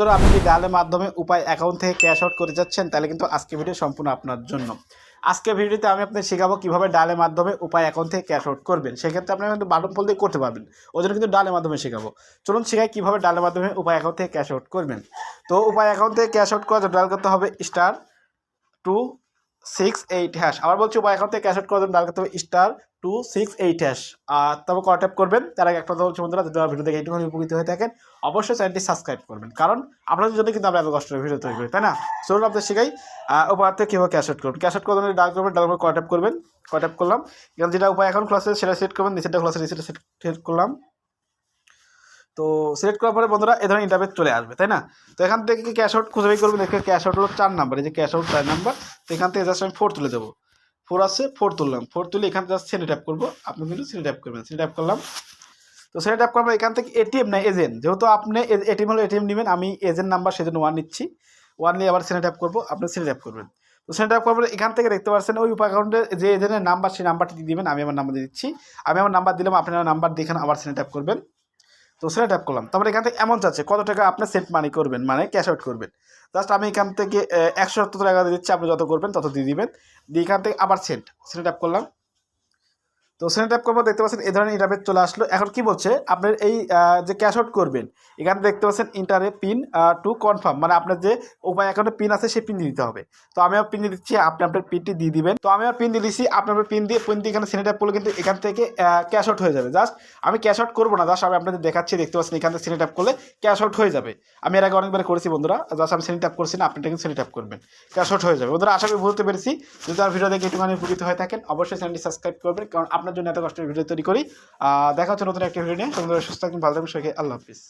ধরো আপনি যদি ডায়ালের মাধ্যমে উপায় অ্যাকাউন্ট থেকে ক্যাশ আউট করে যাচ্ছেন, তাহলে কিন্তু আজকে ভিডিও সম্পূর্ণ আপনার জন্য। আজকে ভিডিওতে আমি আপনাদের শেখাবো কীভাবে ডায়ালের মাধ্যমে উপায় অ্যাকাউন্ট থেকে ক্যাশ আউট করবেন। সেক্ষেত্রে আপনি কিন্তু বাটন ফোল দিয়ে করতে পারবেন, ওই জন্য কিন্তু ডায়ালের মাধ্যমে শেখাবো। চলুন শেখাই কীভাবে ডায়ালের মাধ্যমে উপায় অ্যাকাউন্ট থেকে ক্যাশ আউট করবেন। তো উপায় অ্যাকাউন্ট থেকে ক্যাশ আউট করার জন্য ডায়াল করতে হবে *268#। আবার বলছি, উপায় অ্যাকাউন্ট থেকে ক্যাশ আউট করার জন্য ডায়াল করতে হবে *268#। আর তারপর কল ট্যাপ করবেন। তার আগে একটা কথা বলছি বন্ধুরা, যদি আমার ভিডিও দেখে একটুখানি উপকৃত হয়ে থাকেন অবশ্যই চ্যানেলটি সাবস্ক্রাইব করবেন, কারণ আপনাদের জন্য কিন্তু আমরা এত কষ্ট করে ভিডিও তৈরি করি, তাই না? চলুন আপনাদের শেখাই উপায় থেকে কীভাবে ক্যাশ আউট করবেন। ক্যাশ আউট করার জন্য ডায়াল করবেন, ডায়াল করে কল ট্যাপ করবেন। কল ট্যাপ করলাম, এখানে যেটা উপায় অ্যাকাউন্ট খোলা আছে সেটা সিলেক্ট করবেন, নিচেরটা খোলা আছে নিচেরটা সিলেক্ট করলাম। তো সিলেক্ট করার পরে বন্ধুরা এ ধরনের ইন্টারফেস চলে আসবে, তাই না? তো এখান থেকে কি ক্যাশ আউট খুঁজে বের করবেন। দেখে ক্যাশ আউট হলো 4 নাম্বার, এই যে ক্যাশ আউট 4 নাম্বার। তো এখান থেকে জাস্ট আমি 4 তুলে দেবো। 4 আছে, 4 তুললাম। 4 তুলে এখানে জাস্ট সেন্ড ট্যাপ করবো। আপনি কিন্তু সেন্ড ট্যাপ করবেন, সেন্ড ট্যাপ করলাম। তো সেন্ড ট্যাপ করবো। এখান থেকে এটিএম না এজেন্ট, যেহেতু আপনি এটিএম হলো এটিএম নেবেন, আমি এজেন্ট নাম্বার সেজন্য 1 নিচ্ছি। 1 নিয়ে আবার সেন্ড ট্যাপ করবো, আপনি সেন্ড ট্যাপ করবেন। তো সেন্ড ট্যাপ করবেন। এখান থেকে দেখতে পাচ্ছেন ওই উপায় অ্যাকাউন্টের যে এজেন্টের নাম্বার, সেই নাম্বারটি দিয়ে দিবেন। আমি আমার নাম্বার দিয়ে দিচ্ছি। আমি আমার নাম্বার দিলাম, আপনার নাম্বার দিয়ে এখানে আবার সেন্ড ট্যাপ করবেন। তো সেটা ট্যাপ করলাম। তারপরে এখান থেকে এমন যাচ্ছে কত টাকা আপনি সেন্ট মানি করবেন, মানে ক্যাশ আউট করবেন। জাস্ট আমি এখান থেকে 170 টাকা দিয়ে দিচ্ছি, আপনি যত করবেন তত দিয়ে দিবেন। দিয়ে এখান থেকে আবার সেন্ট ট্যাপ করলাম। তো সেন্ড ট্যাপ করবো, দেখতে পাচ্ছেন এই ধরনের ইন্টারফেস চলে আসলো। এখন কি বলছে, আপনার এই যে ক্যাশ আউট করবেন, এখানে দেখতে পাচ্ছেন ইন্টারে পিন টু কনফার্ম, মানে আপনার যে উপায় অ্যাকাউন্টে পিন আছে সেই পিন দিয়ে দিতে হবে। তো আমি আমার পিন দিয়ে দিচ্ছি, আপনি আপনার পিনটি দিয়ে দিবেন। তো আমি আমার পিন দিয়ে দিচ্ছি, আপনার পিন দিয়ে এখানে সেন্ড ট্যাপ করলে কিন্তু এখান থেকে ক্যাশ আউট হয়ে যাবে। জাস্ট আমি ক্যাশ আউট করবো না, জাস্ট আমি আপনাদের দেখাচ্ছি। দেখতে পাচ্ছেন এখান থেকে সেন্ড ট্যাপ করলে ক্যাশ আউট হয়ে যাবে। আমি এর আগে অনেকবার করেছি বন্ধুরা, জাস্ট আমি সেন্ড ট্যাপ করছি না, আপনারা কিন্তু সেন্ড ট্যাপ করবেন, ক্যাশ আউট হয়ে যাবে। বন্ধুরা আশা করি বুঝতে পেরেছি। যদি আমার ভিডিও দেখে একটুখানি উপকৃত হয়ে থাকেন অবশ্যই চ্যানেলটি সাবস্ক্রাইব করবেন, কারণ আপনার জন্য এত কষ্টের ভিডিও তৈরি করি। দেখা হচ্ছে নতুন একটা ভিডিও নিয়ে। সুন্দর সুস্থ থাকুন, ভালো থাকুন সবাইকে। আল্লাহ হাফিজ।